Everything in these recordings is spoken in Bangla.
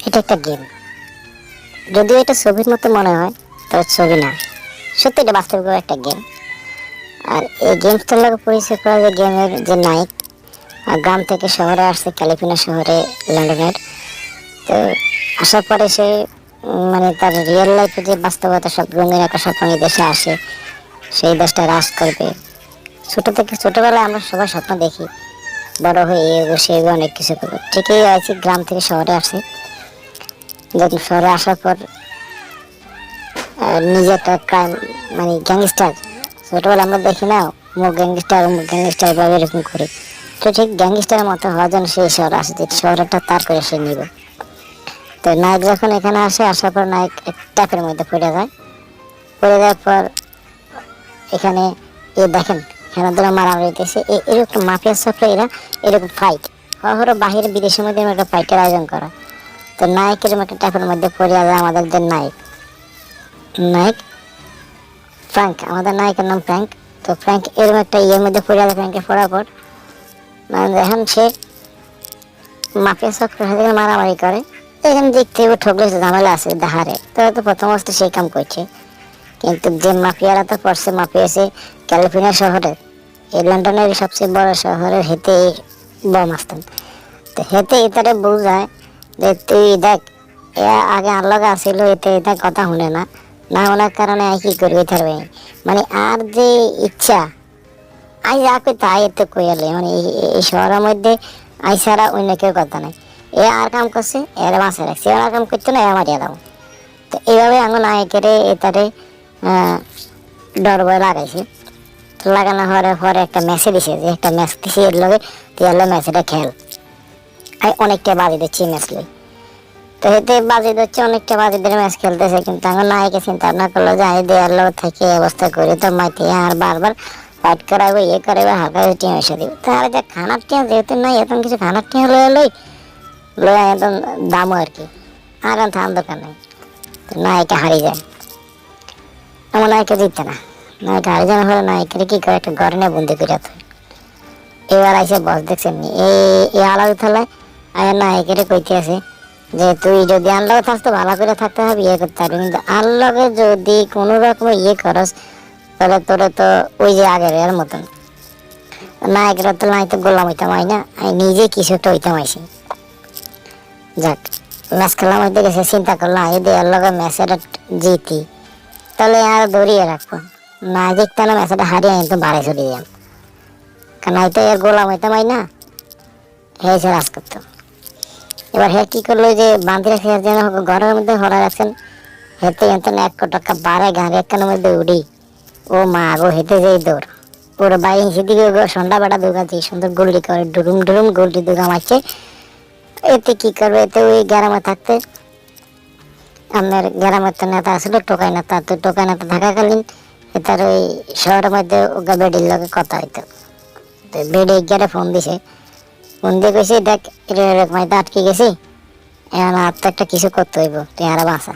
এটা একটা গেম, যদিও এটা ছবির মতো মনে হয়, তবে ছবি না, সত্যি এটা বাস্তবিক একটা গেম। আর এই গেমটার লোক পরিচয় করা যে গেমের যে নায়ক গ্রাম থেকে শহরে আসছে, ক্যালিফোর্নিয়া শহরে, লন্ডনের। তো আসার পরে সে মানে তার রিয়েল লাইফে যে বাস্তবতা, সব রঙিন একটা স্বপ্ন নিয়ে দেশে আসে, সেই দেশটা রাজ করবে। ছোটবেলায় আমরা সবাই স্বপ্ন দেখি বড় হয়ে এগো সে অনেক কিছু করবে। ঠিকই আছে, গ্রাম থেকে শহরে আসে। যখন শহরে আসার পর নিজে একটা ক্রাইম মানে গ্যাংস্টার, ছোটবেলা আমরা দেখি না মুখ গ্যাংস্টার ভাবে এরকম করে, তো ঠিক গ্যাংস্টারের মতো হওয়ার জন্য সেই শহরে আসে, যে শহরটা তার করে সে নিব। তো নায়ক যখন এখানে আসার পর নায়ক এক ট্যাপের মধ্যে পড়ে যায়। পড়ে যাওয়ার পর এখানে দেখেন খেলাধুলা মারামারি হইতেছে, এরকম মাফিয়া চক্র, এরা এরকম ফাইট বাহিরে বিদেশের মধ্যে একটা ফাইটের আয়োজন করা। তো নায়ক এরকম একটা ট্যাপের মধ্যে পড়ে যায় আমাদের যে নায়ক ফ্র্যাঙ্ক, আমাদের নায়কের নাম ফ্র্যাঙ্ক। তো ফ্র্যাঙ্ক এরকম একটা ইয়ের মধ্যে পড়ে যায়। ফ্র্যাঙ্কের পড়ার পর মানে দেখেন সে মাফিয়া চক্রের সাথে মারামারি করে। এখানে দেখতে ঠকলে ঝামেলা আছে দাহারে, তো প্রথম অবস্থা সেই কাম করছে। কিন্তু যে মাফিয়ারা তো পড়ছে, মাফিয়া আছে ক্যালিফোর্নিয়া শহরে, এই লন্ডনের সবচেয়ে বড় শহরের হেতে বম আসতেন। তো হেতে এটারে বোঝায় যে তুই দেখ আগে আল্লাহ আসিল, এতে এটা কথা শুনে না, না শোনার কারণে কি করবি থাকবে, মানে আর যে ইচ্ছা আই যা কই তাই এতে কইলে, মানে এই শহরের মধ্যে আই ছাড়া অন্য কেউ কথা নাই। এ আর কাম করছে, এর মাসে রাখছে, আর কাম করতো না, এ মারিয়া দাও। তো এইভাবে আমার নায়কের এটারে ডর ভয় লাগাইছে। লাগানো হওয়ার পরে একটা ম্যাচে দিছে, যে একটা ম্যাচ দিছে এর লগে, তুই এর ম্যাচটা খেল। অনেকটা বাজি দিচ্ছি ম্যাচ লই। তো এতে বাজি দিচ্ছে, অনেকটা বাজি দিয়ে ম্যাচ খেলতেছে, কিন্তু আমার নায়কে চিন্তা ভাবনা করলো যে আমি দেওয়ার লোক থেকে অবস্থা করে তো মাইতে আর বারবার ফাইট করাবো, ইয়ে করাবো, হালকা টিম এসে দিব। তাহলে যে খানার টিয়া যেহেতু নাই, এখন কিছু খানার টিয়া লই একদম দামও আর কি, আর থাম দোকান নেই। তো নায়িকা হারিয়ে যায়, আমার নায়িকা জিততে না, নায়িকা হারিয়ে যাওয়ার হলে নায়িকার কি করে একটা ঘরে নিয়ে বন্দি করে রাখে। এবার আইসে বস দেখছেন এই আলাদা থালায় আয়ার নায়িকের কইতে আছে যে তুই যদি আনলগে থাকস তো ভালো করে থাকতে হবে, ইয়ে করতে হবে, কিন্তু আনলগে যদি কোনো রকম ইয়ে করস তাহলে তোরে তো ওই যে আগের এর মতন নায়কেরা তো নাই তো গোলাম হইতাম হয় না, আমি নিজে কিছু একটা হইতাম আইসি। যাক ম্যাচ খেলার মধ্যে গেছে, চিন্তা করলাম যদি এর লগে ম্যাচটা জিতি তাহলে আর ধরিয়ে রাখবো, না জিততে না ম্যাচটা হারিয়ে কিন্তু বাড়ি চলে যাম, কারণ হয়তো এর গোলাম হইতাম হয় না, হয়েছে রাজ করতো। এবার হ্যাঁ কি করলো যে বাঁধি রাখছে যেন ঘরের মধ্যে হরা রাখছেন, হেঁটে এনতেন 1 টাকা বাড়ে গাড়ি একখানের মধ্যে উড়ি, ও মা গো হেঁটে যেই দৌড়, ওর বাই সেদিকে সন্ধ্যা বেড়া দোকাচ্ছি, সুন্দর গোল্ডি করে ডুরুম ডুরুম গোল্ডি দোকান মারছে। এতে কি করবে, এতে ওই গ্রামে থাকতে আপনার গ্রামের তো নেতা আসলে টোকাই নেতা, তো টোকাই নেতা থাকাকালীন তার ওই শহরের মধ্যে ওকে বেডির লোকে কথা হইতো। তো বেডে গিয়ে ফোন দিছে, ফোন দিয়ে কইছে দেখ এরকম হয়তো আটকে গেছি, এখন আর তো একটা কিছু করতে হইব, তুই আর বাঁচা।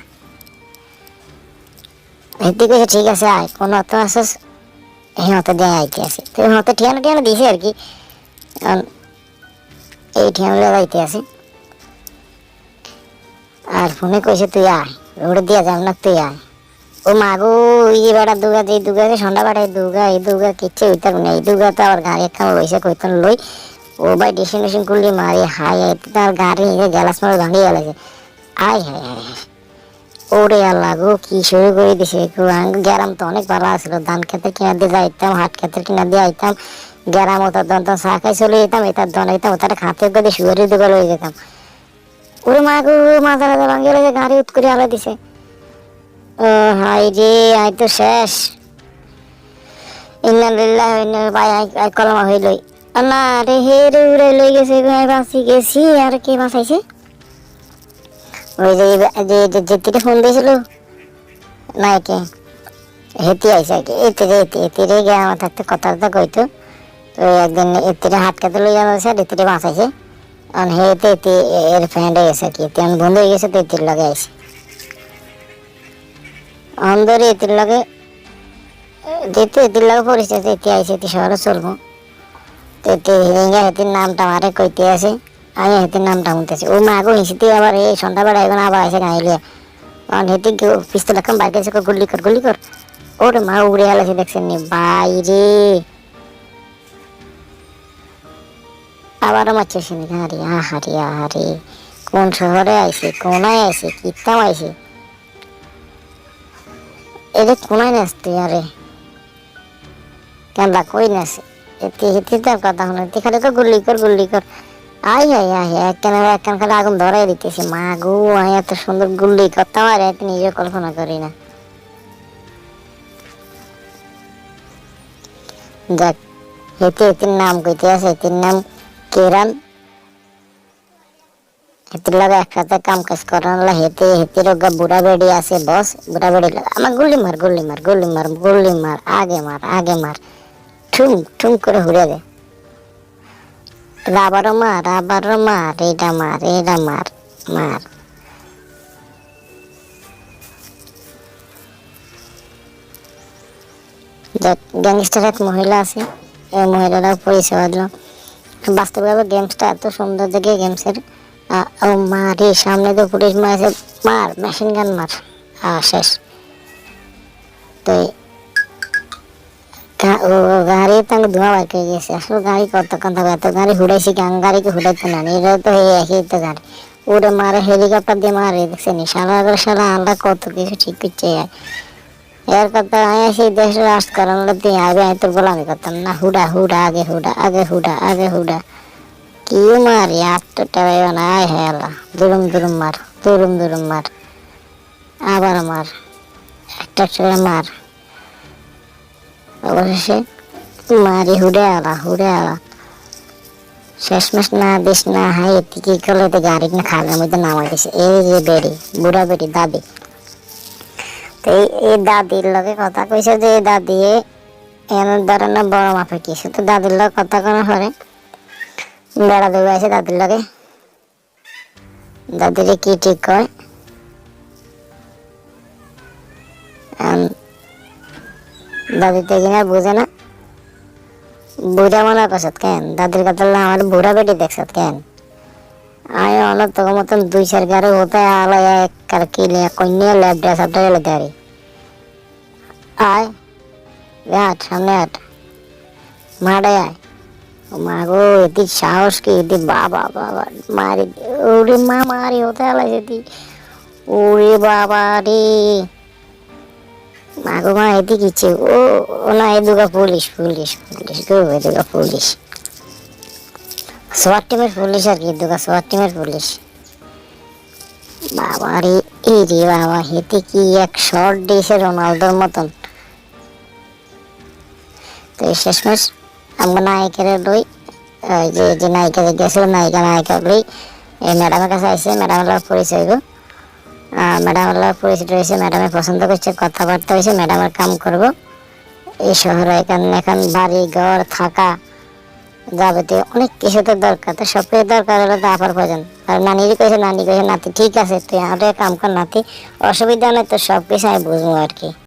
হেঁটে কইছে ঠিক আছে আয়, কোনো অত আসিস হিমতে দিয়ে আইতে আসি। তো হিমতে ঠিয়ানো দিছে আর কি, এই ঠিয়ানো যাইতে আসি। আর ফোনে কইছে তুই আয়, রোড দিয়া যাও না তুই আয়। ও মাগো ওই যে বেড়া দুগা, যে দুগা সন্ধ্যা বেড়া এই দুগা কিচ্ছে হইতার না, এই দুগা তো আবার গাড়ি একখান লইছে কইতাম লই, ও ভাই ডেস্টিনেশন করলি মারি হাই তার গাড়ি গ্যালাস মারে ভাঙিয়ে গেছে। আয় হায় হায় হায়, ওরে আল্লাহ গো কি শুরু করে দিছে। গ্যারাম তো অনেক ভালো আসছিল, ধান খেতে কিনা দিয়ে যাইতাম, হাট খেতে কিনা দিয়ে আইতাম, গ্যারাম ওটার দন তখন চা খাই চলে যেতাম, এটার দন আইতাম, ওটার খাতে করে শুয়ারের দোকান লয়ে যেতাম। ওরে মা গো মাথা রাজা ভাঙিয়ে গেছে, গাড়ি উৎ করে আলো দিছে। ও হাই রে আই তো শেষ, ইন্নালিল্লাহ ভাই আই কলমা হইলই না রে, হে রে উড়ে লই গেছে, বাঁচি গেছি। আর কে বাঁচাইছে, ওই যে যেতে ফোন দিয়েছিল নায়কে হেঁটে আইসে আর কি, এতে রে গিয়ে আমার থাকতে কথা কইতো। তো একদিন এতে হাট কাতে লই যাওয়া হয়েছে, আর এতে বাঁচাইছে। আর হেতে এর ফ্রেন্ড হয়ে গেছে আর কি, তেমন বন্ধু হয়ে গেছে, তো এতির লগে আইসে অন্ধরে এতির লগে যেতে, এতির লগে পরিচয় এতে আইসে, এতে শহরে চলবো। তো এতে হিরিঙ্গা হেতির নামটা মারে কইতে আছে, আমি হেতির নামটা শুনতেছি, ও মা গো হিসিতে আবার এই সন্ধ্যাবেলা এখন আবার এসে গাইলিয়া, কারণ হেতি পিস্তল এখন বাইক এসে গুল্লি কর গুল্লি কর। ওরে মা উড়ে গেছে দেখছেন নি বাইরে, আবারও মারছে শুনি। হারি আহারি আহারি, কোন শহরে আইছে, কোনায় আইছে, কিতাম আইছে, এটা কোনায় নাচতে আরে কেন কই নাচে এতে হেতি তার কথা শুনে খালি তো গুল্লি কর গুল্লি কর। আই হাই আই একখান খালি আগুন ধরাই দিতেছে, মা গো আমি এত সুন্দর গুল্লি করতাম আর এত নিজে কল্পনা করি না। যাক, হেতে হেতির নাম কইতে আছে, হেতির নাম কেরান। হেতির লাগে একসাথে কাম কাজ করার লা হেতে হেতির বুড়া বেড়ি আছে বস, বুড়া বেড়ি আমার গুল্লি মার গুল্লি মার গুল্লি মার গুল্লি মার, আগে মার আগে মার, ঠুম ঠুম করে ঘুরে দে, আবারও মার আবারও মার, এটা মার এটা মার মার। গ্যাংস্টার এক মহিলা আছে, এই মহিলাটাও পরিচয় দিলাম। বাস্তবে গেমসটা এত সুন্দর দেখে গেমসের। ও মারে সামনে তো পুলিশ মারছে, মার মেশিন গান মার, শেষ। তো গাড়ি তো ধোঁয়া বাইক হয়ে গেছে, আসলে গাড়ি কতক্ষণ থাকবে, এত গাড়ি হুড়াইছি, গাড়িকে হুড়াইতে না, এটা তো একই তো গাড়ি। উড়ে মারে হেলিকপ্টার দিয়ে মারে দেখছেনি, সারা সারা আল্লাহ কত কিছু ঠিক করছে। এর কথা আমি সেই দেশের রাজকারণ দিয়ে আগে আমি তো গোলামি করতাম না, হুডা হুডা আগে হুডা আগে হুডা আগে হুডা, কি মারি আটটা না, আয় হ্যাঁ আল্লাহ, দুরুম দুরুম মার দুরুম দুরুম মার, আবার মার, একটা করে মার, অবশেষে মারি হুডে আলা হুডে আলা। শেষমেশ না দিস না হাই কি করলে তো গাড়ি না খালের মধ্যে নামাই দিছে, এই যে বেড়ি বুড়া বেড়ি দাদি। তো এই দাদির লগে কথা কইছে যে দাদি এমন ধরনের বড় মাপে কিছু, তো দাদির লগে কথা করার পরে বেড়া দেবে আছে দাদির লগে, দাদিরে কি ঠিক কয়, দাদি তো কিনা বুঝে না, বুড়া মনে করছত কেন দাদির কথা আমার বুড়া বেটি দেখছত কেন, আমি অনেক তোর মতন দুই চার গাড়ি হতে আলো এক কার কিনে কন্যা ল্যাবটা সবটা গেলে দাঁড়ি আয় আট সামনে আট মাঠে আয়। মা গো এটি সাহস কি, এটি বাবা বাবা মারি, ওরে মা মারি হতে আলাই যেতি, ওরে বাবা রে মা গো মা এটি কিচ্ছে, ও না এ দুগা পুলিশ পুলিশ পুলিশ গো, এ দুগা পুলিশ সোয়াট টিমের পুলিশ আর কি, দুগা সোয়াট টিমের পুলিশ। বাবা রে এই রে বাবা, হেতে কি এক শর্ট দিয়েছে রোনালদোর মতন। তো শেষমেশ আমরা নায়িকারে লই, ওই যে নায়িকা গেছিল নায়িকা লই এই ম্যাডামের কাছে আসছে, ম্যাডামের পরিচয় গো, ম্যাডামের পরিচয় হয়েছে, ম্যাডামের পছন্দ করছে, কথাবার্তা হয়েছে, ম্যাডামের কাম করব এই শহরে। এখন বাড়ি ঘর থাকা যাবতীয় অনেক কিছু তো দরকার, তো সব কিছু দরকার হলে তো আপার প্রয়োজন। আর নানিরই কইছে, নানি কইছে নাতি ঠিক আছে তুই আমাদের কাম কর নাতি, অসুবিধা নেই, তো সব কিছু আমি বুঝবো আর কি।